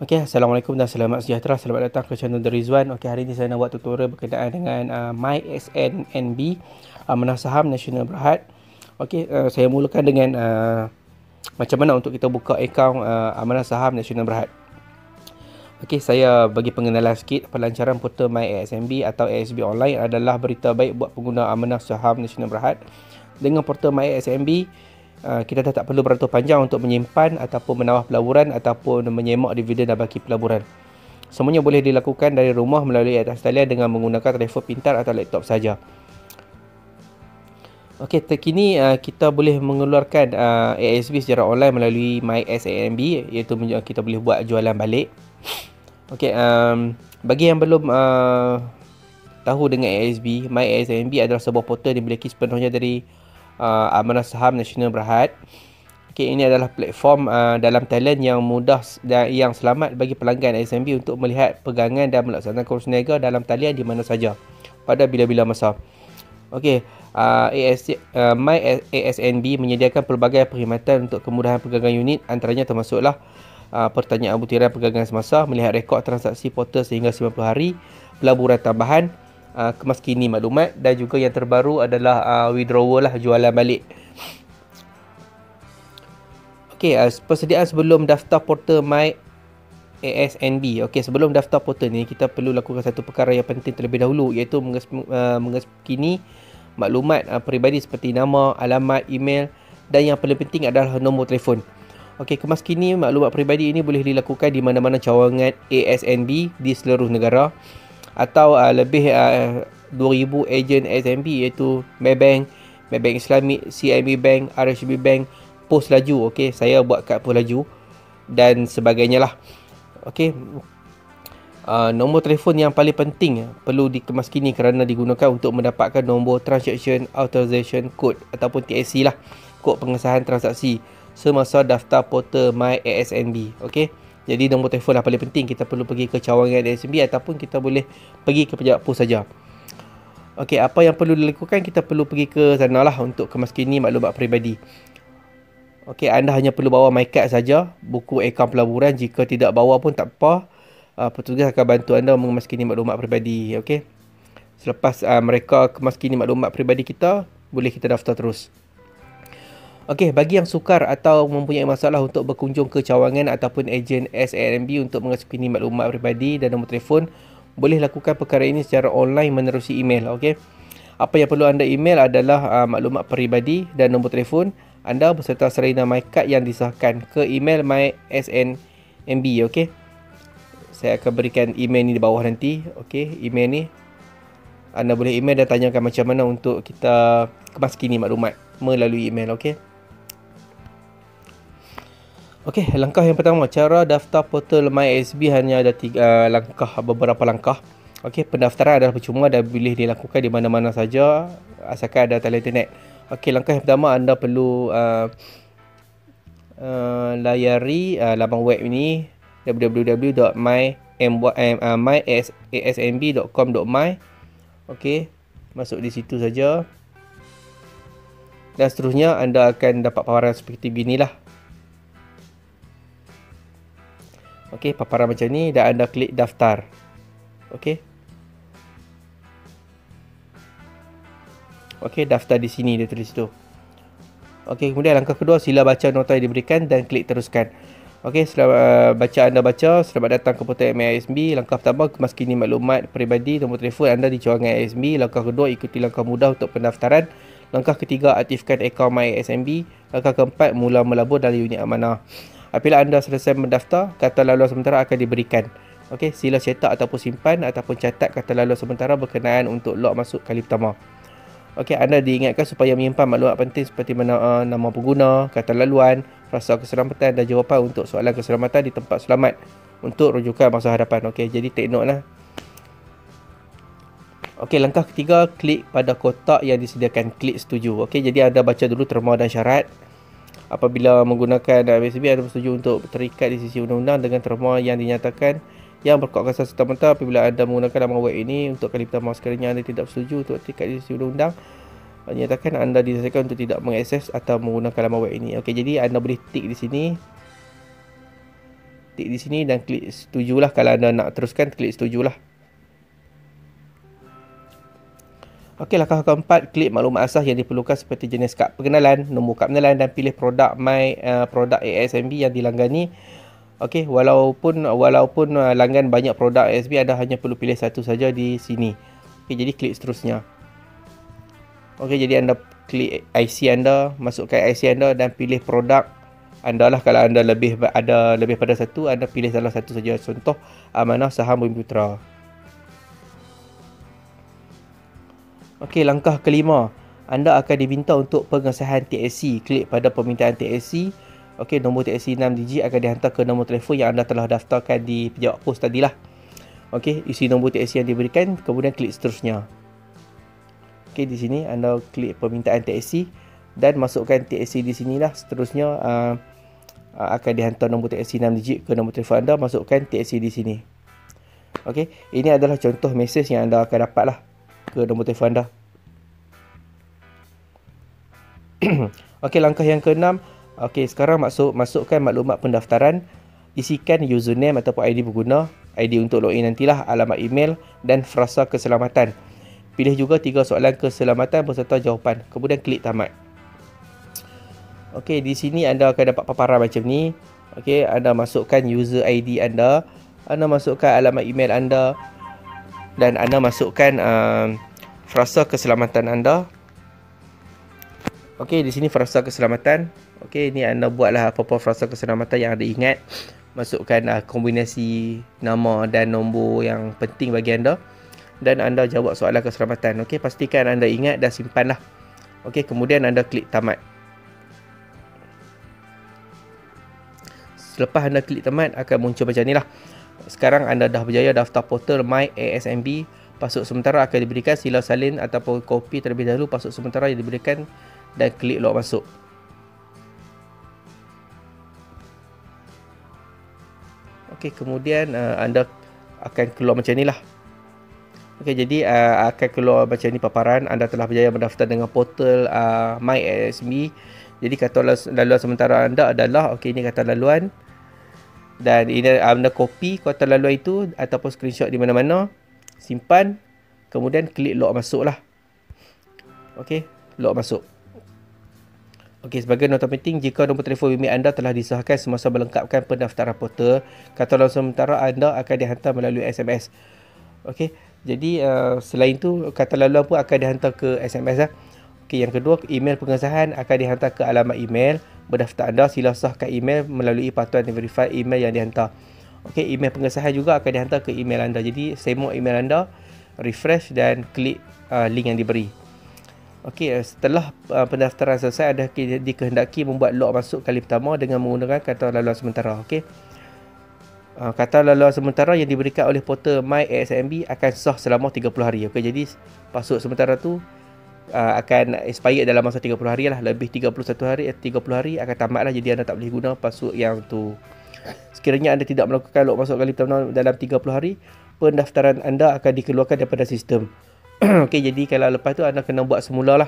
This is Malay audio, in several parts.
Okey, Assalamualaikum dan selamat sejahtera. Selamat datang ke channel The Rizwan. Okey, hari ini saya nak buat tutorial berkenaan dengan MySNB, Amanah Saham Nasional Berhad. Okey, saya mulakan dengan macam mana untuk kita buka akaun Amanah Saham Nasional Berhad. Okey, saya bagi pengenalan sikit. Pelancaran portal MySNB atau ASB Online adalah berita baik buat pengguna Amanah Saham Nasional Berhad. Dengan portal MySNB, kita dah tak perlu beratur panjang untuk menyimpan ataupun menawar pelaburan ataupun menyemak dividen dan baki pelaburan. Semuanya boleh dilakukan dari rumah melalui atas talian dengan menggunakan telefon pintar atau laptop saja. Okey, terkini kita boleh mengeluarkan ASB secara online melalui MySNB, iaitu kita boleh buat jualan balik. Okey, bagi yang belum tahu dengan ASB, MySNB adalah sebuah portal yang dimiliki sepenuhnya dari Amanah Saham Nasional Berhad. Okay, ini adalah platform dalam talian yang mudah dan yang selamat bagi pelanggan ASNB untuk melihat pegangan dan melaksanakan kurs niaga dalam talian di mana saja pada bila-bila masa. Okey, MyASNB menyediakan pelbagai perkhidmatan untuk kemudahan pegangan unit, antaranya termasuklah pertanyaan butiran pegangan semasa, melihat rekod transaksi portal sehingga 90 hari, pelaburan tambahan, kemas kini maklumat, dan juga yang terbaru adalah withdrawal lah, jualan balik. Okey, persediaan sebelum daftar portal MyASNB. Okey, sebelum daftar portal ni kita perlu lakukan satu perkara yang penting terlebih dahulu, iaitu mengeskini maklumat peribadi seperti nama, alamat, email, dan yang paling penting adalah nombor telefon. Okey, kemas kini maklumat peribadi ini boleh dilakukan di mana-mana cawangan ASNB di seluruh negara, atau lebih 2000 ejen ASNB, iaitu Maybank, Maybank Islamic, CIMB Bank, RHB Bank, Pos Laju. Okey, saya buat kad Pos Laju dan sebagainya lah. Okey, nombor telefon yang paling penting perlu dikemas kini kerana digunakan untuk mendapatkan nombor Transaction Authorization Code ataupun TAC lah, kod pengesahan transaksi semasa daftar portal MyASNB. Okey, jadi nombor telefon yang paling penting. Kita perlu pergi ke cawangan ASNB ataupun kita boleh pergi ke pejabat pos saja. Okey, apa yang perlu dilakukan? Kita perlu pergi ke sana lah untuk kemas kini maklumat peribadi. Okey, anda hanya perlu bawa MyCard saja, buku akaun pelaburan. Jika tidak bawa pun tak apa, petugas akan bantu anda mengemas kini maklumat peribadi. Okey, selepas mereka kemas kini maklumat peribadi kita, boleh kita daftar terus. Okey, bagi yang sukar atau mempunyai masalah untuk berkunjung ke cawangan ataupun ejen ASNB untuk mengeskini maklumat peribadi dan nombor telefon, boleh lakukan perkara ini secara online menerusi email. Okey, apa yang perlu anda email adalah maklumat peribadi dan nombor telefon anda beserta serina MyCard yang disahkan ke email MySNB. Okey, saya akan berikan email ni di bawah nanti. Okey, email ni anda boleh email dan tanyakan macam mana untuk kita kemas kini maklumat melalui email. Okey. Okey, langkah yang pertama, cara daftar portal MyASB hanya ada beberapa langkah. Okey, pendaftaran adalah percuma dan boleh dilakukan di mana-mana saja asalkan ada talian internet. Okey, langkah yang pertama, anda perlu layari laman web ini, www.myasnb.com.my. Okey, masuk di situ saja. Dan seterusnya anda akan dapat paparan seperti beginilah. Okey, paparan macam ni dan anda klik daftar. Okey. Okey, daftar di sini, dia tulis tu. Okey, kemudian langkah kedua, sila baca nota yang diberikan dan klik teruskan. Okey, setelah anda baca, selamat datang ke portal MyASNB. Langkah pertama, kemas kini maklumat peribadi, nombor telefon anda di cawangan ASNB. Langkah kedua, ikuti langkah mudah untuk pendaftaran. Langkah ketiga, aktifkan akaun MyASNB. Langkah keempat, mula melabur dalam unit amanah. Apabila anda selesai mendaftar, kata laluan sementara akan diberikan. Okey, sila cetak ataupun simpan ataupun catat kata laluan sementara berkenaan untuk log masuk kali pertama. Okey, anda diingatkan supaya menyimpan maklumat penting seperti nama pengguna, kata laluan, frasa keselamatan dan jawapan untuk soalan keselamatan di tempat selamat untuk rujukan masa hadapan. Okey, jadi take note lah. Okey, langkah ketiga, klik pada kotak yang disediakan, klik setuju. Okey, jadi anda baca dulu terma dan syarat. Apabila menggunakan MyASNB, anda bersetuju untuk terikat di sisi undang-undang dengan terma yang dinyatakan yang berkuatkuasa serta-merta. Apabila anda menggunakan laman web ini untuk kali pertama sekalinya, anda tidak bersetuju untuk terikat di sisi undang-undang, Nyatakan anda disarankan untuk tidak mengakses atau menggunakan laman web ini. Okey, jadi anda boleh tik di sini. Tik di sini dan klik setujulah. Kalau anda nak teruskan, klik setujulah. Okey, langkah keempat, klik maklumat asas yang diperlukan seperti jenis kad pengenalan, nombor kad pengenalan dan pilih produk produk ASMB yang dilanggani. Okey, walaupun langgan banyak produk ASMB, anda hanya perlu pilih satu saja di sini. Okey, jadi klik seterusnya. Okey, jadi anda klik IC anda, masukkan IC anda dan pilih produk anda lah. Kalau anda ada lebih pada satu, anda pilih salah satu saja. Contoh, Amanah Saham Bumi Putra. Okey, langkah kelima, anda akan diminta untuk pengesahan TSC. Klik pada permintaan TSC. Okey, nombor TSC 6 digit akan dihantar ke nombor telefon yang anda telah daftarkan di pejabat pos tadilah. Okey, isi nombor TSC yang diberikan, kemudian klik seterusnya. Okey, di sini anda klik permintaan TSC dan masukkan TSC di sinilah. Seterusnya akan dihantar nombor TSC 6 digit ke nombor telefon anda. Masukkan TSC di sini. Okey, ini adalah contoh mesej yang anda akan dapatlah ke nombor telefon anda. Okey, langkah yang keenam. Okey, sekarang masukkan maklumat pendaftaran. Isikan username ataupun ID pengguna, ID untuk login nantilah, alamat email dan frasa keselamatan. Pilih juga 3 soalan keselamatan beserta jawapan. Kemudian klik tamat. Okey, di sini anda akan dapat paparan macam ni. Okey, anda masukkan user ID anda, anda masukkan alamat email anda dan anda masukkan frasa keselamatan anda. Okey, di sini frasa keselamatan. Okey, ini anda buatlah apa-apa frasa keselamatan yang anda ingat. Masukkan kombinasi nama dan nombor yang penting bagi anda. Dan anda jawab soalan keselamatan. Okey, pastikan anda ingat dan simpanlah. Okey, kemudian anda klik tamat. Selepas anda klik tamat, akan muncul macam ni lah. Sekarang anda dah berjaya daftar portal My ASMB. Password sementara akan diberikan. Sila salin ataupun kopi terlebih dahulu password sementara yang diberikan dan klik log masuk. Okey, kemudian anda akan keluar macam ni lah. Okey, jadi akan keluar macam ni paparan. Anda telah berjaya mendaftar dengan portal My ASMB. Jadi kata laluan sementara anda adalah, okey, ini kata laluan. Dan ini anda copy kata laluan itu ataupun screenshot di mana-mana. Simpan. Kemudian klik log masuk lah. Okey, log masuk. Okey, sebagai nota penting, jika nombor telefon bimbit anda telah disahkan semasa melengkapkan pendaftaran portal, kata laluan sementara anda akan dihantar melalui SMS. Okey, jadi selain itu, kata laluan pun akan dihantar ke SMS lah. Okey, yang kedua, email pengesahan akan dihantar ke alamat email berdaftar anda. Sila sahkan email melalui patuan dan verify email yang dihantar. Okey, email pengesahan juga akan dihantar ke email anda. Jadi, semua email anda, refresh dan klik link yang diberi. Okey, setelah pendaftaran selesai, anda dikehendaki membuat log masuk kali pertama dengan menggunakan kata laluan sementara. Okey. Kata laluan sementara yang diberikan oleh portal My ASMB akan sah selama 30 hari. Okey, jadi password sementara tu akan expired dalam masa 30 hari lah. Lebih 30 hari akan tamat lah. Jadi anda tak boleh guna password yang tu. Sekiranya anda tidak melakukan log masuk kali pertama dalam 30 hari, pendaftaran anda akan dikeluarkan daripada sistem. Okey, jadi kalau lepas tu anda kena buat semula lah.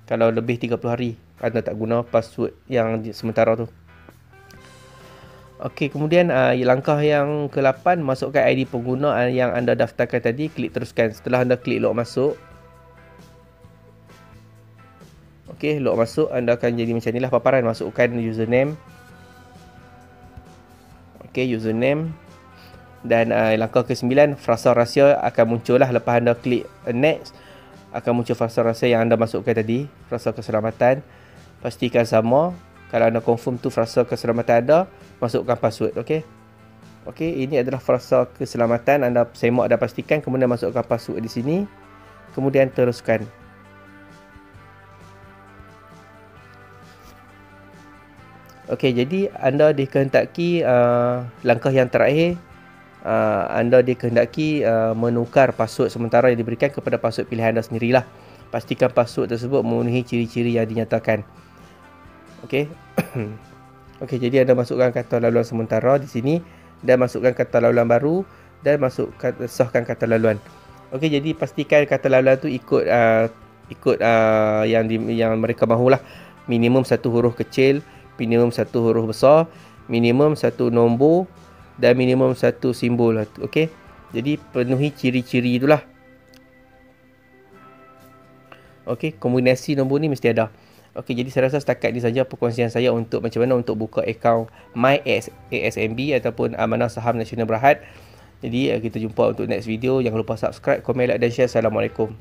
Kalau lebih 30 hari anda tak guna password yang sementara tu. Okey, kemudian langkah yang ke-8, masukkan ID pengguna yang anda daftarkan tadi. Klik teruskan. Setelah anda klik log masuk. Okey, log masuk, anda akan jadi macam ni lah paparan. Masukkan username. Okey, username. Dan langkah ke-9, frasa rahsia akan muncul lah. Lepas anda klik next, akan muncul frasa rahsia yang anda masukkan tadi. Frasa keselamatan. Pastikan sama. Kalau anda confirm tu frasa keselamatan anda, masukkan password. Okey. Okey, ini adalah frasa keselamatan. Anda semak dan pastikan. Kemudian masukkan password di sini. Kemudian teruskan. Okey, jadi anda dikehendaki langkah yang terakhir. Anda dikehendaki menukar password sementara yang diberikan kepada password pilihan anda sendirilah. Pastikan password tersebut memenuhi ciri-ciri yang dinyatakan. Okey. Okey, jadi anda masukkan kata laluan sementara di sini dan masukkan kata laluan baru dan sahkan kata laluan. Okey, jadi pastikan kata laluan tu ikut ikut yang mereka mahulah. Minimum satu huruf kecil, minimum satu huruf besar, minimum satu nombor dan minimum satu simbol. Okey. Jadi penuhi ciri-ciri itulah. Okey, kombinasi nombor ni mesti ada. Okey, jadi saya rasa setakat ni saja perkongsian saya untuk macam mana untuk buka akaun ASMB ataupun Amanah Saham Nasional Berhad. Jadi kita jumpa untuk next video. Jangan lupa subscribe, komen, like dan share. Assalamualaikum.